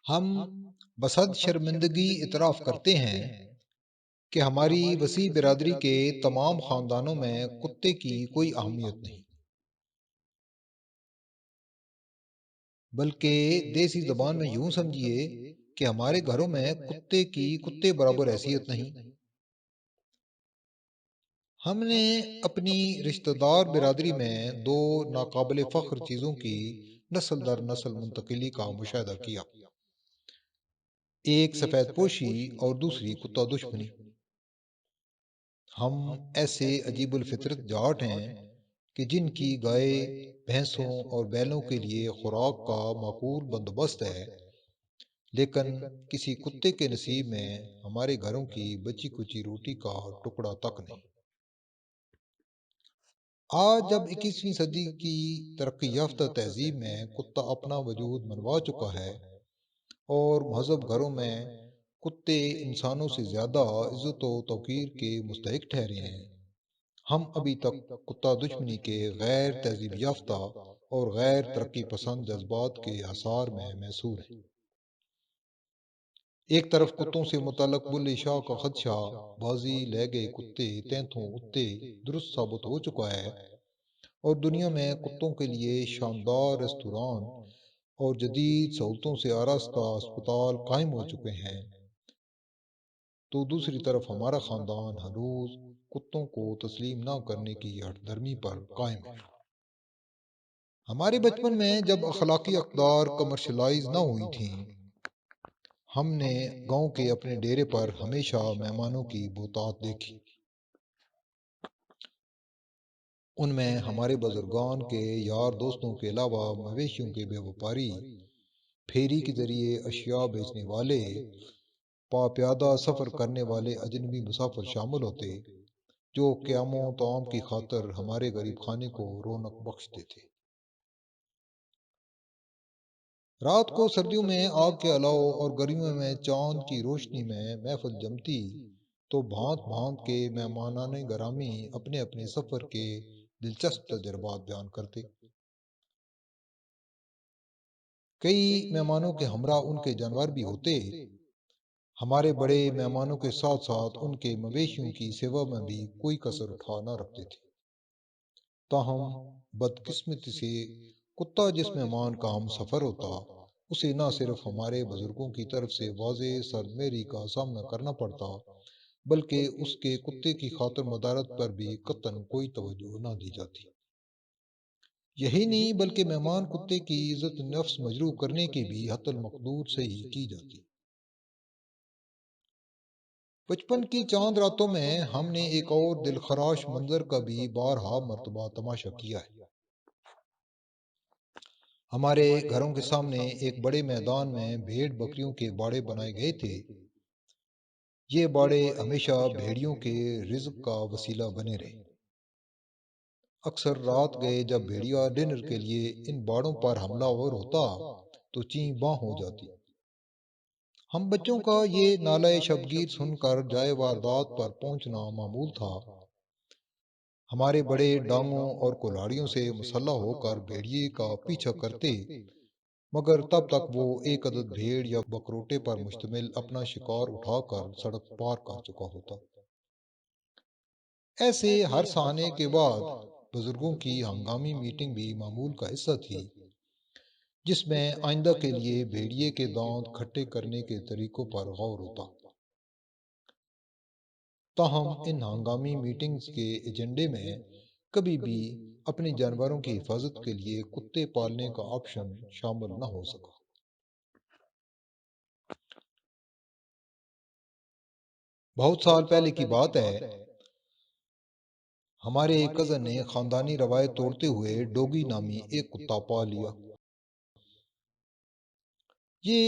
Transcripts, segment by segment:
ہم بصد شرمندگی اعتراف کرتے ہیں کہ ہماری وسیع برادری کے تمام خاندانوں میں کتے کی کوئی اہمیت نہیں، بلکہ دیسی زبان میں یوں سمجھیے کہ ہمارے گھروں میں کتے کی کتے برابر حیثیت نہیں۔ ہم نے اپنی رشتہ دار برادری میں دو ناقابل فخر چیزوں کی نسل در نسل منتقلی کا مشاہدہ کیا، ایک سفید پوشی اور دوسری کتا دشمنی۔ ہم ایسے عجیب الفطرت جاٹ ہیں کہ جن کی گائے، بھینسوں اور بیلوں کے لیے خوراک کا معقول بندوبست ہے، لیکن کسی کتے کے نصیب میں ہمارے گھروں کی بچی کچی روٹی کا ٹکڑا تک نہیں۔ آج جب 21ویں صدی کی ترقی یافتہ تہذیب میں کتا اپنا وجود منوا چکا ہے اور مہذب گھروں میں کتے انسانوں سے زیادہ عزت و توقیر کے مستحق ٹھہرے ہیں، ہم ابھی تک کتا دشمنی کے غیر تہذیب یافتہ اور غیر ترقی پسند جذبات کے آثار میں محصور ہیں۔ ایک طرف کتوں سے متعلق بلے شاہ کا خدشہ، بازی لے گئے کتے تینتوں اتے درست ثابت ہو چکا ہے، اور دنیا میں کتوں کے لیے شاندار ریستوران اور جدید سہولتوں سے آراستہ اسپتال قائم ہو چکے ہیں، تو دوسری طرف ہمارا خاندان ہنوز کتوں کو تسلیم نہ کرنے کی ہٹ درمی پر قائم ہے۔ ہمارے بچپن میں جب اخلاقی اقدار کمرشلائز نہ ہوئی تھیں، ہم نے گاؤں کے اپنے ڈیرے پر ہمیشہ مہمانوں کی بہتات دیکھی۔ ان میں ہمارے بزرگان کے یار دوستوں کے علاوہ مویشیوں کے بے وپاری، پھیری کے ذریعے اشیاء بیچنے والے، پاپیادہ سفر کرنے والے اجنبی مسافر شامل ہوتے، جو قیام و طعام کی خاطر ہمارے غریب خانے کو رونق بخشتے تھے۔ رات کو سردیوں میں آگ کے الاؤ اور گرمیوں میں چاند کی روشنی میں محفل جمتی، تو بھانت بھانت کے مہمانان گرامی اپنے اپنے سفر کے دلچسپ تجربات بیان کرتے۔ کئی مہمانوں کے ہمراہ ان کے جانور بھی ہوتے، ہمارے بڑے مہمانوں کے ساتھ ساتھ ان کے مویشیوں کی سیوا میں بھی کوئی کسر اٹھا نہ رکھتے تھے۔ تاہم بدقسمتی سے کتا جس مہمان کا ہم سفر ہوتا، اسے نہ صرف ہمارے بزرگوں کی طرف سے واضح سردمہری کا سامنا کرنا پڑتا، بلکہ اس کے کتے کی خاطر مدارت پر بھی قطعاً کوئی توجہ نہ دی جاتی۔ یہی نہیں بلکہ مہمان کتے کی عزت نفس مجروح کرنے کی بھی حتی المقدور سے ہی کی جاتی۔ بچپن کی چاند راتوں میں ہم نے ایک اور دلخراش منظر کا بھی بارہا مرتبہ تماشا کیا ہے۔ ہمارے گھروں کے سامنے ایک بڑے میدان میں بھیڑ بکریوں کے باڑے بنائے گئے تھے۔ یہ باڑے ہمیشہ بھیڑیوں کے رزق کا وسیلہ بنے رہے۔ اکثر رات گئے جب بھیڑیا ڈنر کے لیے ان باڑوں پر حملہ آور ہوتا، تو چیں باں ہو جاتی۔ ہم بچوں کا یہ نالہ شبگیر سن کر جائے واردات پر پہنچنا معمول تھا۔ ہمارے بڑے ڈانگوں اور کلاڑیوں سے مسلح ہو کر بھیڑیے کا پیچھا کرتے، مگر تب تک وہ ایک عدد بھیڑ یا بکروٹے پر مشتمل اپنا شکار اٹھا کر سڑک پار کر چکا ہوتا۔ ایسے ہر سہانے کے بعد بزرگوں کی ہنگامی میٹنگ بھی معمول کا حصہ تھی، جس میں آئندہ کے لیے بھیڑیے کے دانت کھٹے کرنے کے طریقوں پر غور ہوتا۔ تاہم ان ہنگامی میٹنگز کے ایجنڈے میں کبھی بھی اپنے جانوروں کی حفاظت کے لیے کتے پالنے کا آپشن شامل نہ ہو سکا۔ بہت سال پہلے کی بات ہے، ہمارے ایک کزن نے خاندانی روایت توڑتے ہوئے ڈوگی نامی ایک کتا پال لیا۔ یہ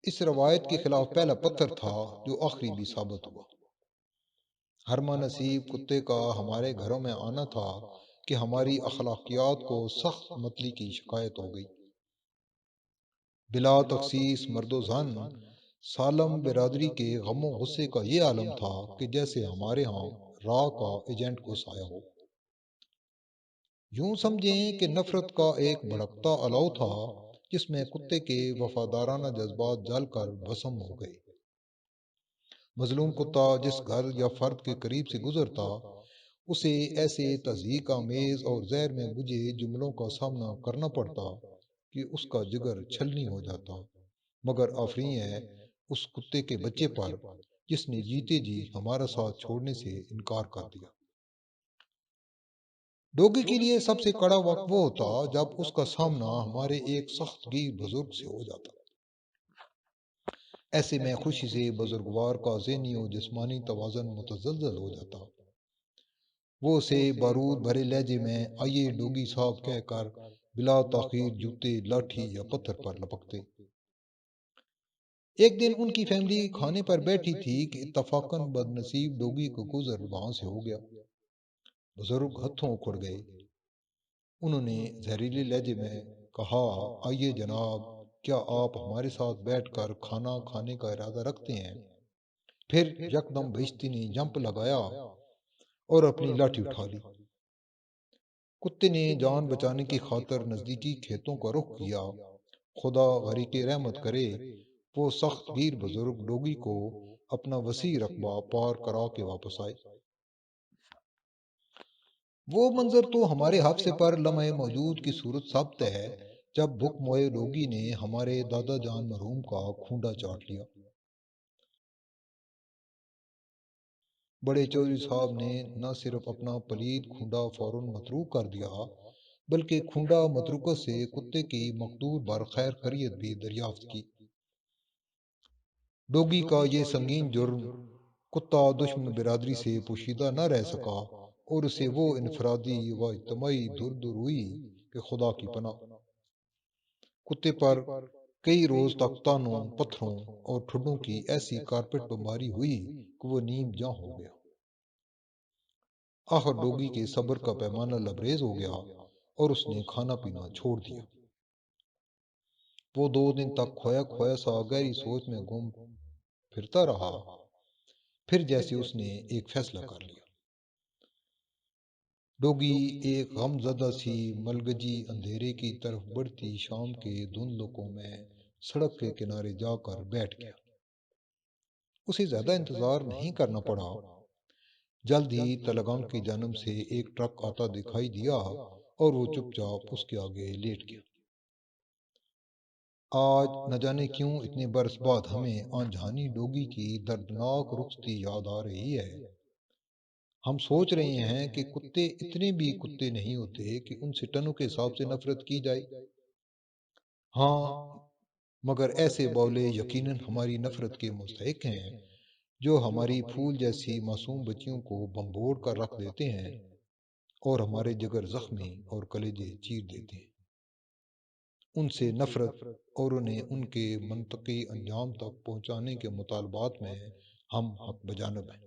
اس روایت کے خلاف پہلا پتھر تھا جو آخری بھی ثابت ہوا۔ ہرما نصیب کتے کا ہمارے گھروں میں آنا تھا کہ ہماری اخلاقیات کو سخت متلی کی شکایت ہو گئی۔ بلا تخصیص مرد و زن سالم برادری کے غم و غصے کا یہ عالم تھا کہ جیسے ہمارے ہاں راہ کا ایجنٹ گھس آیا ہو۔ یوں سمجھیں کہ نفرت کا ایک بھڑکتا الاؤ تھا جس میں کتے کے وفادارانہ جذبات جل کر بھسم ہو گئے۔ مظلوم کتا جس گھر یا فرد کے قریب سے گزرتا، اسے ایسے تضحیک آمیز اور زہر میں بجھے جملوں کا سامنا کرنا پڑتا کہ اس کا جگر چھلنی ہو جاتا، مگر آفرین ہے اس کتے کے بچے پر جس نے جیتے جی ہمارا ساتھ چھوڑنے سے انکار کر دیا۔ ڈوگی کے لیے سب سے کڑا وقت وہ ہوتا جب اس کا سامنا ہمارے ایک سخت گیر بزرگ سے ہو جاتا۔ ایسے میں خوشی سے بزرگوار کا ذہنی و جسمانی توازن متزلزل ہو جاتا۔ وہ اسے بارود بھرے لہجے میں آئیے ڈوگی صاحب کہہ کر بلا تاخیر جوتے، لاٹھی یا پتھر پر لپکتے۔ ایک دن ان کی فیملی کھانے پر بیٹھی تھی کہ اتفاقاً بدنصیب ڈوگی کو گزر وہاں سے ہو گیا۔ بزرگ ہتھوں اکھڑ گئے۔ انہوں نے زہریلے لہجے میں کہا، آئیے جناب، کیا آپ ہمارے ساتھ بیٹھ کر کھانا کھانے کا ارادہ رکھتے ہیں؟ پھر یکدم بہشتی نے جمپ لگایا اور اپنی لاٹھی اٹھا لی۔ کتے نے جان بچانے کی خاطر نزدیکی کھیتوں کا رخ کیا۔ خدا غریق رحمت کرے، وہ سخت گیر بزرگ ڈوگی کو اپنا وسیع رقبہ پار کرا کے واپس آئے۔ وہ منظر تو ہمارے حافظے پر لمحہ موجود کی صورت ثابت ہے جب بھوک موئے ڈوگی نے ہمارے دادا جان مرحوم کا کھونڈا چاٹ لیا۔ بڑے چودھری صاحب نے نہ صرف اپنا پلید کھونڈا فوراً متروک کر دیا، بلکہ کھونڈا متروکہ سے کتے کی مقدور بر خیر خیریت بھی دریافت کی۔ ڈوگی کا یہ سنگین جرم کتا دشمن برادری سے پوشیدہ نہ رہ سکا اور اسے وہ انفرادی و اجتماعی دھر دھر ہوئی کہ خدا کی پناہ۔ کتے پر کئی روز تک تانوں، پتھروں اور ٹھڈوں کی ایسی کارپٹ بمباری ہوئی کہ وہ نیم جاں ہو گیا۔ آخر ڈوگی کے صبر کا پیمانہ لبریز ہو گیا اور اس نے کھانا پینا چھوڑ دیا۔ وہ 2 دن تک کھویا کھویا سا گہری سوچ میں گم پھرتا رہا۔ پھر جیسے اس نے ایک فیصلہ کر لیا۔ ڈوگی ایک غم زدہ سی ملگجی اندھیرے کی طرف بڑھتی شام کے دھندلکوں میں سڑک کے کنارے جا کر بیٹھ گیا۔ اسے زیادہ انتظار نہیں کرنا پڑا۔ جلد ہی تلگنگ کی جانب سے ایک ٹرک آتا دکھائی دیا اور وہ چپ چاپ اس کے آگے لیٹ گیا۔ آج نہ جانے کیوں اتنے برس بعد ہمیں آنجہانی ڈوگی کی دردناک رخصتی یاد آ رہی ہے۔ ہم سوچ رہے ہیں کہ کتے اتنے بھی کتے نہیں ہوتے کہ ان سے ٹنوں کے حساب سے نفرت کی جائے۔ ہاں، مگر ایسے بولے یقیناً ہماری نفرت کے مستحق ہیں جو ہماری پھول جیسی معصوم بچیوں کو بمبوڑ کر رکھ دیتے ہیں اور ہمارے جگر زخمی اور کلیجے چیر دیتے ہیں۔ ان سے نفرت اور انہیں ان کے منطقی انجام تک پہنچانے کے مطالبات میں ہم حق بجانب ہیں۔